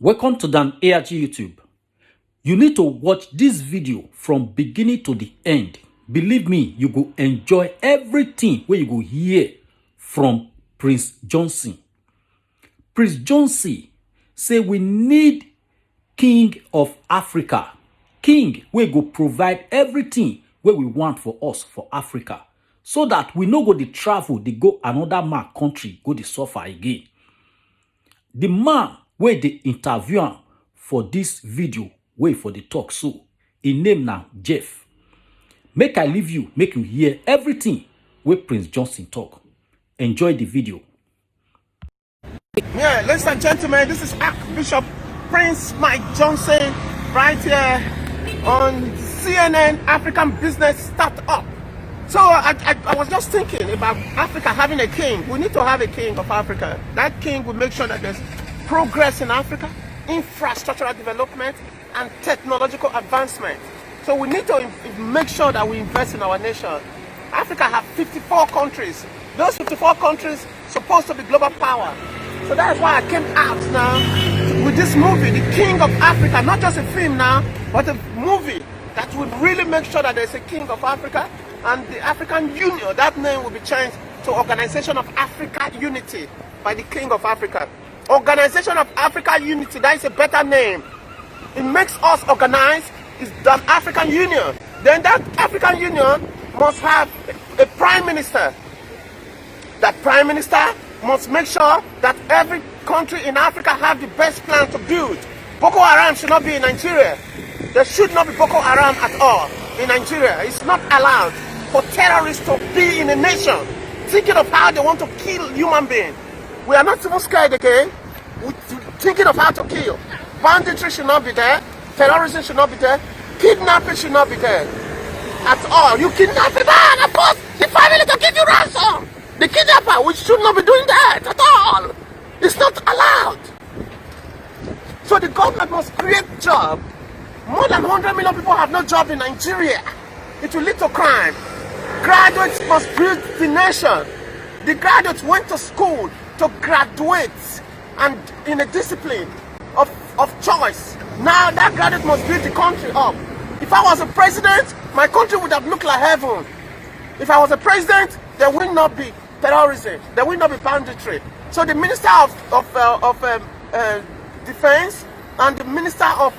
Welcome to Dan ARG YouTube. You need to watch this video from beginning to the end. Believe me, you go enjoy everything where you go hear from Prince Johnson. Prince Johnson say we need King of Africa. King wey go provide everything wey we want for us for Africa. So that we no go dey travel, dey go another man country, go dey suffer again. The man wey dey interview am for this video, wey for the talk so, him name na Jeff. Make I leave you, make you hear everything wey Prince Johnson talk. Enjoy the video. Yeah, ladies and gentlemen, this is Archbishop Prince Mike Johnson right here on CNN African Business Startup. So I was just thinking about Africa having a king. We need to have a king of Africa. That king will make sure that there's progress in Africa, infrastructural development, and technological advancement. So we need to make sure that we invest in our nation. Africa has 54 countries. Those 54 countries supposed to be global power. So that's why I came out now with this movie, The King of Africa. Not just a film now, but a movie that would really make sure that there's a King of Africa. And the African Union, that name will be changed to Organization of Africa Unity by the King of Africa. Organization of Africa Unity, that is a better name. It makes us organize, is the African Union. Then that African Union must have a prime minister. That prime minister must make sure that every country in Africa have the best plan to build. Boko Haram should not be in Nigeria. There should not be Boko Haram at all in Nigeria. It's not allowed for terrorists to be in a nation thinking of how they want to kill human beings. We are not even scared again. We're thinking of how to kill. Banditry should not be there. Terrorism should not be there. Kidnapping should not be there at all. You kidnap a man, of course, the family can give you ransom. The kidnapper, we should not be doing that at all. It's not allowed. So the government must create jobs. More than 100 million people have no job in Nigeria. It will lead to crime. Graduates must build the nation. The graduates went to school to graduate and in a discipline of choice. Now that graduate must build the country up. If I was a president, my country would have looked like heaven. If I was a president, there will not be terrorism. There will not be banditry. So the Minister of Defense and the Minister of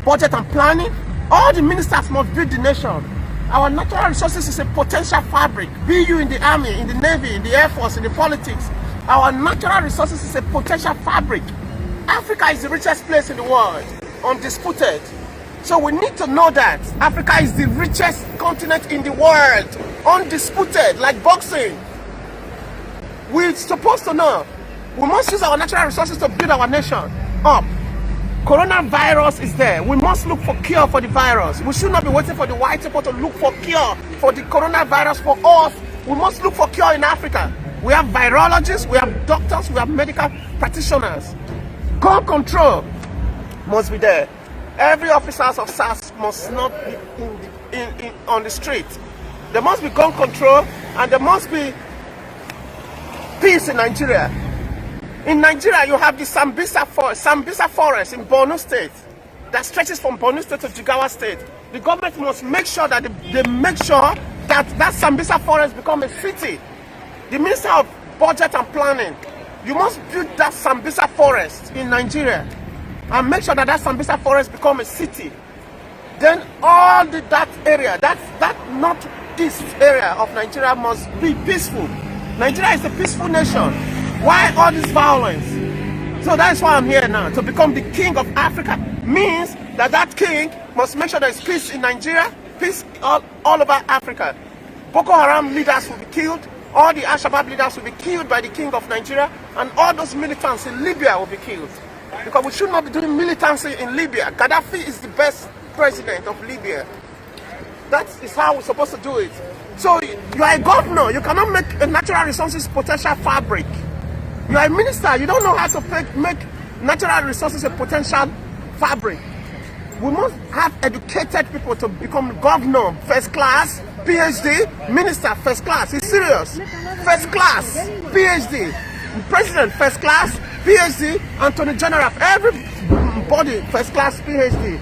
Budget and Planning, all the ministers must build the nation. Our natural resources is a potential fabric. Be you in the army, in the navy, in the air force, in the politics. Our natural resources is a potential fabric. Africa is the richest place in the world, undisputed. So we need to know that Africa is the richest continent in the world, undisputed, like boxing. We're supposed to know. We must use our natural resources to build our nation up. Coronavirus is there. We must look for cure for the virus. We should not be waiting for the white people to look for cure for the coronavirus for us. We must look for cure in Africa. We have virologists, we have doctors, we have medical practitioners. Gun control must be there. Every officer of SARS must not be on the street. There must be gun control and there must be peace in Nigeria. In Nigeria, you have the Sambisa Forest in Borno State that stretches from Borno State to Jigawa State. The government must make sure that they make sure that Sambisa Forest become a city. The Minister of Budget and Planning, you must build that Sambisa Forest in Nigeria and make sure that Sambisa Forest become a city. Then all that area, that northeast area of Nigeria must be peaceful. Nigeria is a peaceful nation. Why all this violence? So that's why I'm here now. To become the King of Africa means that king must make sure there's peace in Nigeria, peace all over Africa. Boko Haram leaders will be killed. All the Al-Shabaab leaders will be killed by the King of Nigeria. And all those militants in Libya will be killed. Because we should not be doing militancy in Libya. Gaddafi is the best president of Libya. That is how we're supposed to do it. So you are a governor. You cannot make a natural resources potential fabric. You are a minister, you don't know how to make natural resources a potential fabric. We must have educated people to become governor, first class, PhD, minister, first class. It's serious. First class, PhD, president, first class, PhD, Attorney General, everybody first class PhD.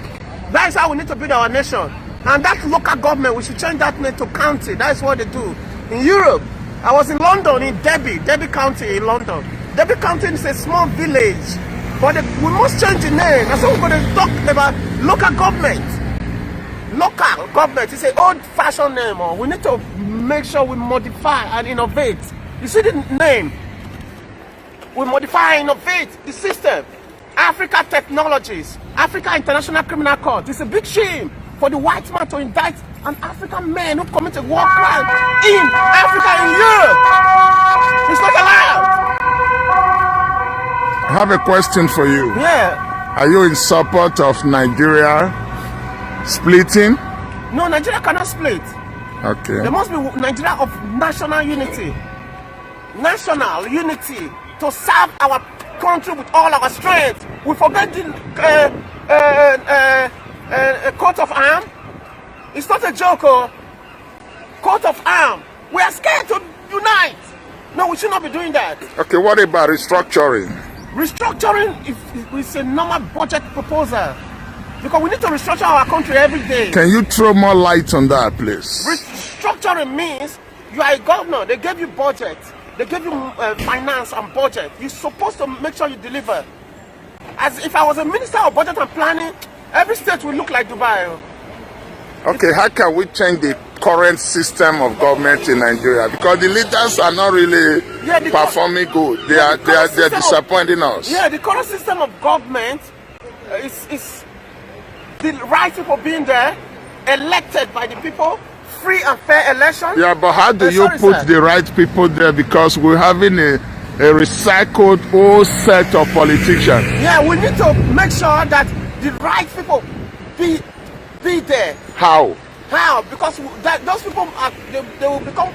That is how we need to build our nation. And that local government, we should change that name to county. That is what they do. In Europe, I was in London, in Derby County in London. Derby County is a small village, but we must change the name. That's why we're going to talk about local government. Local government is an old-fashioned name. We need to make sure we modify and innovate. You see the name? We modify and innovate the system. Africa Technologies, Africa International Criminal Court. It's a big shame for the white man to indict an African man who committed war crime in Africa, in Europe. It's not allowed. I have a question for you. Yeah. Are you in support of Nigeria splitting? No, Nigeria cannot split. Okay. There must be Nigeria of national unity. National unity to serve our country with all our strength. We forget the coat of arms. It's not a joke. Coat of arms. We are scared to unite. No, we should not be doing that. Okay, what about restructuring? Restructuring is a normal budget proposal. Because we need to restructure our country every day. Can you throw more light on that, please? Restructuring means you are a governor. They gave you budget. They give you finance and budget. You're supposed to make sure you deliver. As if I was a minister of budget and planning, every state will look like Dubai. Okay, how can we change the current system of government in Nigeria? Because the leaders are not really performing good. They're disappointing us. Yeah, the current system of government is the right people being there, elected by the people, free and fair election. Yeah, but how do you put the right people there? Because we're having a recycled whole set of politicians. Yeah, we need to make sure that the right people be there. How? How? Because those people they will become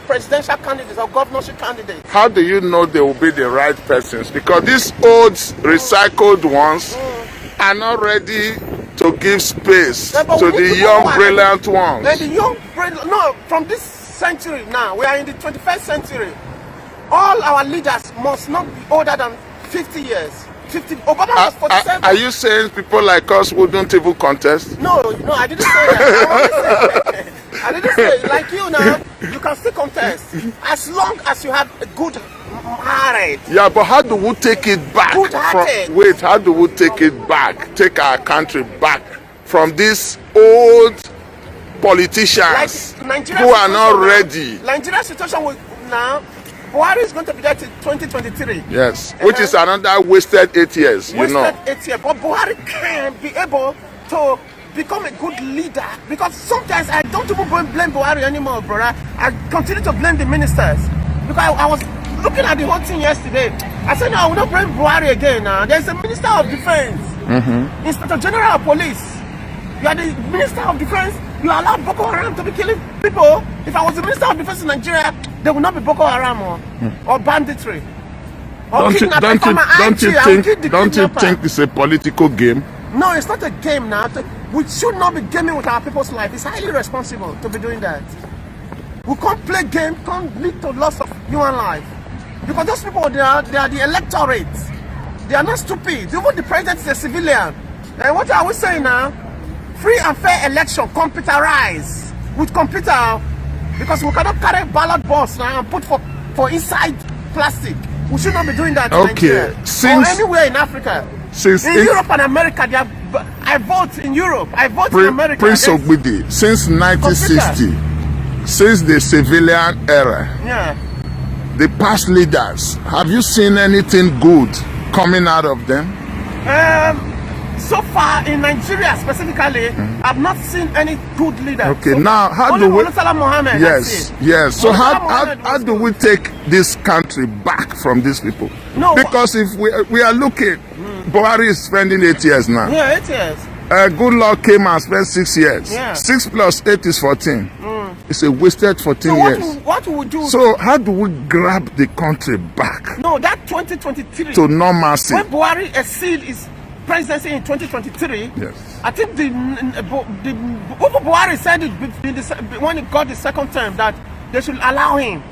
presidential candidates or governorship candidates. How do you know they will be the right persons? Because these old recycled ones are not ready to give space to the young, brilliant ones. The young, brilliant, no, from this century now, we are in the 21st century. All our leaders must not be older than 50 years. Obama was 47. Are you saying people like us wouldn't even contest? No, I didn't say that. I didn't say like you now. You can still contest as long as you have a good heart. Yeah, but how do we take it back? How do we take it back? Take our country back from these old politicians who are not ready. Nigeria's situation now. Buhari is going to be there till 2023. Yes, which is another wasted 8 years, you know. Wasted 8 years, but Buhari can be able to become a good leader. Because sometimes I don't even blame Buhari anymore, brother. I continue to blame the ministers. Because I was looking at the whole thing yesterday. I said, no, I will not blame Buhari again now. There's a Minister of Defense, Inspector General of Police. You are the Minister of Defense. You allow Boko Haram to be killing people. If I was the Minister of Defense in Nigeria, there would not be Boko Haram or banditry. Or don't you think it's a political game? No, it's not a game now. We should not be gaming with our people's life. It's highly responsible to be doing that. We can't play game, can't lead to loss of human life. Because those people, they are the electorate. They are not stupid. Even the president is a civilian. And what are we saying now? Free and fair election, computerized with computer, because we cannot carry ballot box now and put for inside plastic. We should not be doing that in Nigeria or anywhere in Africa. In Europe and America, I vote in Europe. I vote in America. Prince Ogbidi, since 1960, since the civilian era, the past leaders, have you seen anything good coming out of them? So far in Nigeria specifically, I've not seen any good leader. Okay, so now how do we? Mohammed, yes. So how do we take this country back from these people? No, because if we are looking, Buhari is spending 8 years now. Yeah, 8 years. Good Lord came and spent 6 years. Yeah. 6 plus 8 is 14. It's a wasted 14 years. What will we do? So how do we grab the country back? No, that 2023 to normalcy. When Buhari exceed his presidency in 2023, yes, I think the Buhari said it when he got the second term that they should allow him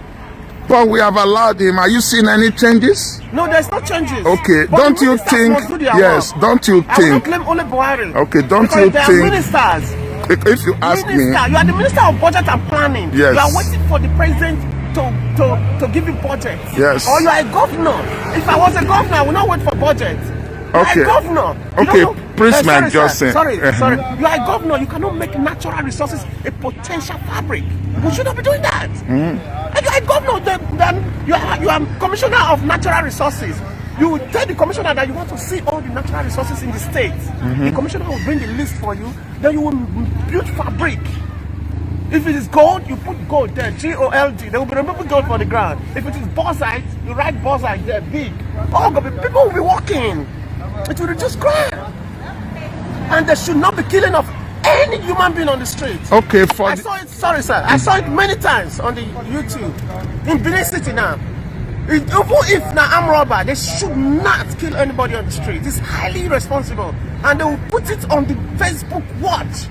But we have allowed him. Are you seeing any changes? No, there's no changes. Okay, but don't you think? Yes, don't you I will not think? claim only Buhari. Okay, don't because you there think? Are ministers. If you ask me, you are the minister of budget and planning. Yes. You are waiting for the president to give you budget. Yes. Or you are a governor. If I was a governor, I would not wait for budget. Okay. You are a governor. Okay, Prince Man Johnson. Sorry. You are a governor. You cannot make natural resources a potential fabric. We should not be doing that. And you are a governor. Then you are commissioner of natural resources. You tell the commissioner that you want to see all the natural resources in the state. The commissioner will bring the list for you. Then you will build fabric. If it is gold, you put gold there, G-O-L-D. They will be removing gold for the ground. If it is bauxite, you write bauxite there, big. People will be walking. It will reduce crime. And there should not be killing of any human being on the street. Okay, I saw it, sorry sir, I saw it many times on the YouTube. In Benin City now. Even if now I'm robber, they should not kill anybody on the street. It's highly irresponsible. And they will put it on the Facebook watch.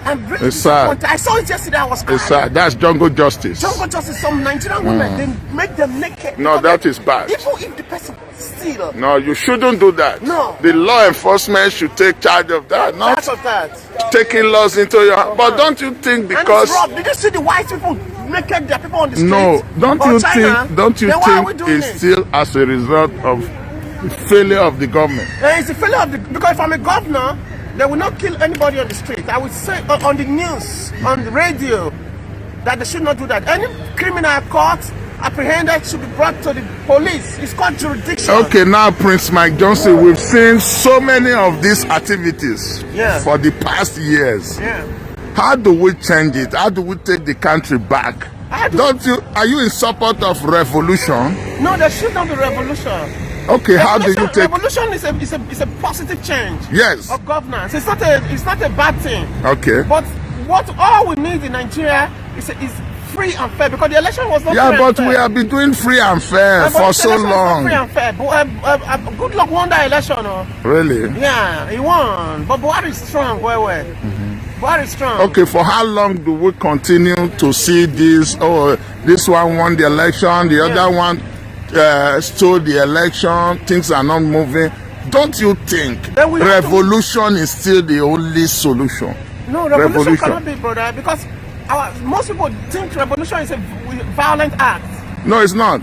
And bring it's sad. I saw it yesterday, I was crying. It's sad. That's jungle justice. Jungle justice, some Nigerian women, they make them naked. No, that is bad. Even if the person steals. No, you shouldn't do that. No. The law enforcement should take charge of that, not Of that. taking laws into your hand. But don't you think because... And it's did you see the white people naked their people on the street? No, don't you China, think it's still as a result of the failure of the government? It's a failure of the... Because if I'm a governor, they will not kill anybody on the street. I would say on the news, on the radio, that they should not do that. Any criminal caught, apprehended, should be brought to the police. It's called jurisdiction. Okay, now Prince Mike Johnson, we've seen so many of these activities for the past years. Yeah. How do we change it? How do we take the country back? Are you in support of revolution? No, there should not be revolution. Okay, how do you take... Revolution is a positive change. Yes. Of governance. It's not a bad thing. Okay. But all we need in Nigeria is free and fair, because the election was not free and fair. Yeah, but we have been doing free and fair for so long. Free and fair. Good luck won that election. Really? Yeah, he won. But Buhari is strong, well. Buhari is strong. Okay, for how long do we continue to see this? Oh, this one won the election, the other one stole the election, things are not moving. Don't you think revolution is still the only solution? No, revolution cannot be, brother, because most people think revolution is a violent act. No, it's not.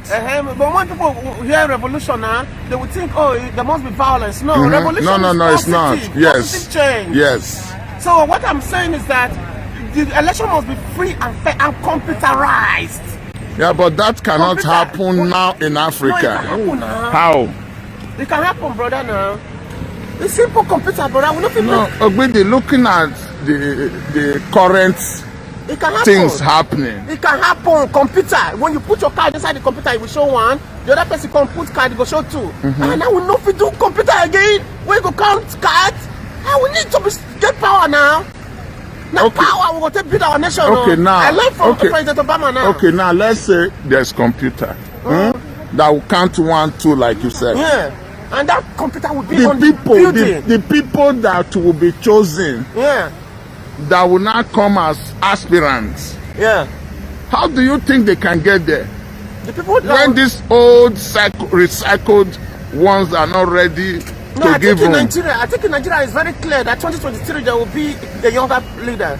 But when people hear revolution now, they would think, oh, there must be violence. No, revolution is positive, it's not. Yes. Positive change. Yes. So what I'm saying is that the election must be free and fair and computerized. Yeah, but that cannot happen now in Africa. No, it can happen now. How? It can happen, brother, now. It's simple computer, brother. No, Ogbidi, looking at the current things happening. It can happen. Computer. When you put your card inside the computer, it will show one. The other person can put card, it will show two. And now we know if we do computer again, we go count cards. And we need to get power now. Now power, we will take build our nation. Okay, now. I learned from President Obama now. Okay, now let's say there's computer that will count 1, 2, like you said. Yeah. And that computer will be the people that will be chosen. Yeah. That will not come as aspirants. Yeah. How do you think they can get there? The people when these old recycled ones are not ready to give room. I think in Nigeria it's very clear that 2023 there will be a younger leader.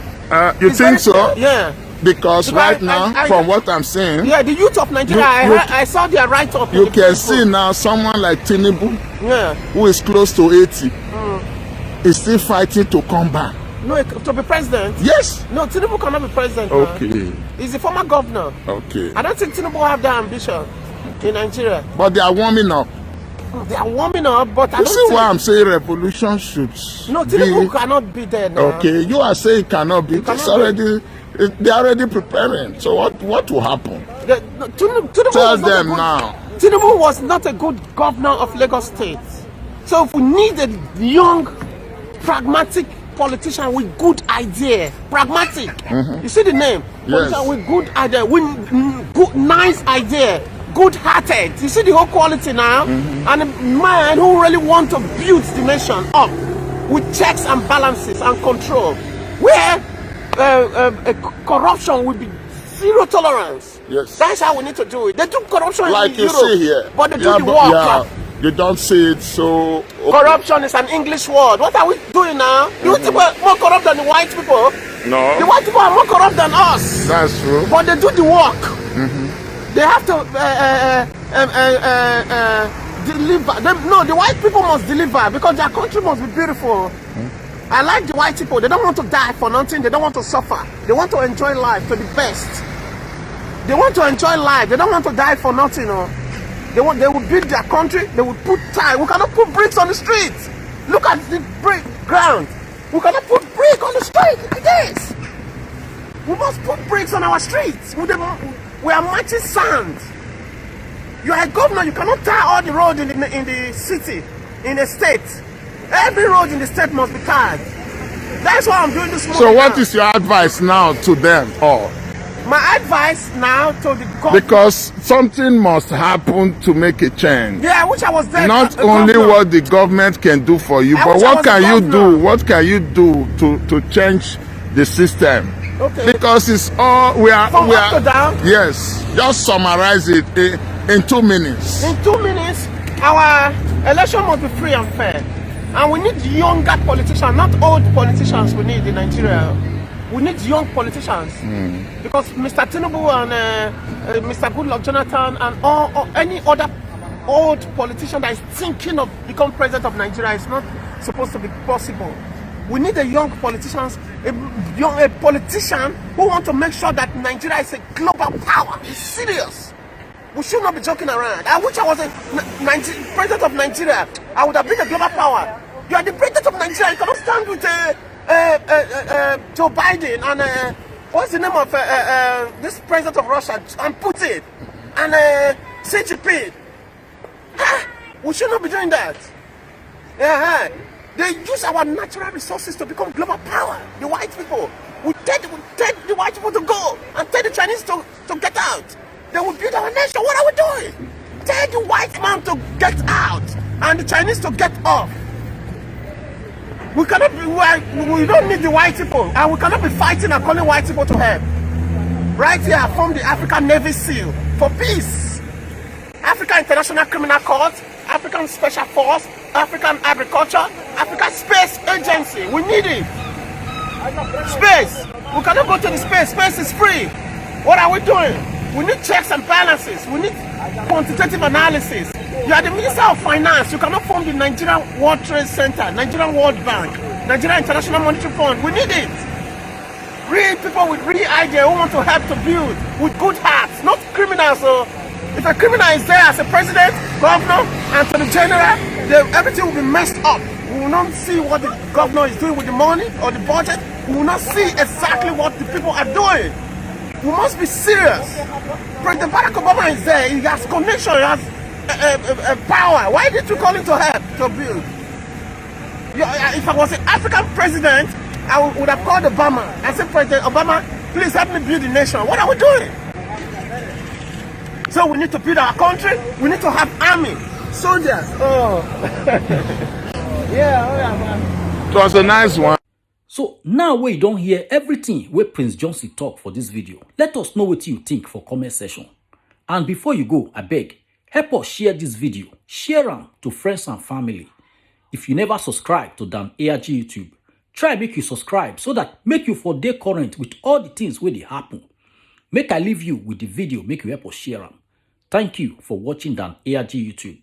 You think so? Clear. Yeah. Because right now, from what I'm saying, yeah, the youth of Nigeria, I saw their write-up. You can see now someone like Tinubu, who is close to 80, is still fighting to come back. No, to be president? Yes. No, Tinubu cannot be president. Okay. He's a former governor. Okay. I don't think Tinubu have that ambition in Nigeria. But they are warming up. They are warming up, but I don't see why I'm saying revolution should. No, Tinubu cannot be there now. Okay, you are saying it cannot be. They are already preparing. So what will happen? Tell them now. Tinubu was not a good governor of Lagos State. So if we need a young, pragmatic politician with good idea, pragmatic. You see the name? Yes. Politician with good idea, with good, nice idea, good-hearted. You see the whole quality now? And a man who really wants to build the nation up with checks and balances and control, where corruption will be zero tolerance. Yes. That's how we need to do it. They do corruption like in you Europe, see here. but they do the work. Yeah, you don't see it so open. Corruption is an English word. What are we doing now? You people are more corrupt than the white people. No. The white people are more corrupt than us. That's true. But they do the work. They have to deliver. The white people must deliver because their country must be beautiful. I like the white people. They don't want to die for nothing. They don't want to suffer. They want to enjoy life to the best. They want to enjoy life. They don't want to die for nothing. They will build their country. They will put tile. We cannot put bricks on the streets. Look at the brick ground. We cannot put brick on the street like this. We must put bricks on our streets. We are matching sand. You are a governor. You cannot tie all the roads in the city, in the state. Every road in the state must be tied. That's why I'm doing this. So what is your advice now to them all? My advice now to the government, because something must happen to make a change. Yeah, which I was there. Not only what the government can do for you, but what can you do? What can you do to change the system? Okay. Because it's all we are. From up to down. Yes. Just summarize it in 2 minutes. In 2 minutes, our election must be free and fair, and we need younger politicians, not old politicians. We need in Nigeria. We need young politicians because Mr. Tinubu and Mr. Goodluck Jonathan and all any other old politician that is thinking of becoming president of Nigeria is not supposed to be possible. We need a young politician, a politician who want to make sure that Nigeria is a global power. It's serious. We should not be joking around. I wish I was a president of Nigeria. I would have been a global power. You are the president of Nigeria. You cannot stand with Joe Biden and what's the name of this president of Russia and Putin and Xi Jinping. We should not be doing that. They use our natural resources to become global power. The white people. We tell the white people to go and tell the Chinese to get out. They will build our nation. What are we doing? Tell the white man to get out and the Chinese to get off. We cannot be. We don't need the white people, and we cannot be fighting and calling white people to help. Right here, I formed the African Navy SEAL for peace. African International Criminal Court, African Special Force, African Agriculture, African Space Agency. We need it. Space. We cannot go to the space. Space is free. What are we doing? We need checks and balances. We need quantitative analysis. You are the Minister of Finance. You cannot form the Nigerian World Trade Center, Nigerian World Bank, Nigerian International Monetary Fund. We need it. Real people with real idea who want to help to build with good hearts, not criminals. So if a criminal is there as a president, governor, and to the general, everything will be messed up. We will not see what the governor is doing with the money or the budget. We will not see exactly what the people are doing. We must be serious. President Barack Obama is there. He has connection. He has power. Why did you call him to help to build? If I was an African president, I would have called Obama and said, President Obama, please help me build the nation. What are we doing? So we need to build our country. We need to have army, soldiers. Yeah. It was a nice one. So now we don't hear everything where Prince Johnson talk for this video. Let us know what you think for comment section. And before you go, I beg, help us share this video. Share them to friends and family. If you never subscribe to Dan ARG YouTube, try make you subscribe so that make you for day current with all the things where they happen. Make I leave you with the video, make you help us share them. Thank you for watching Dan ARG YouTube.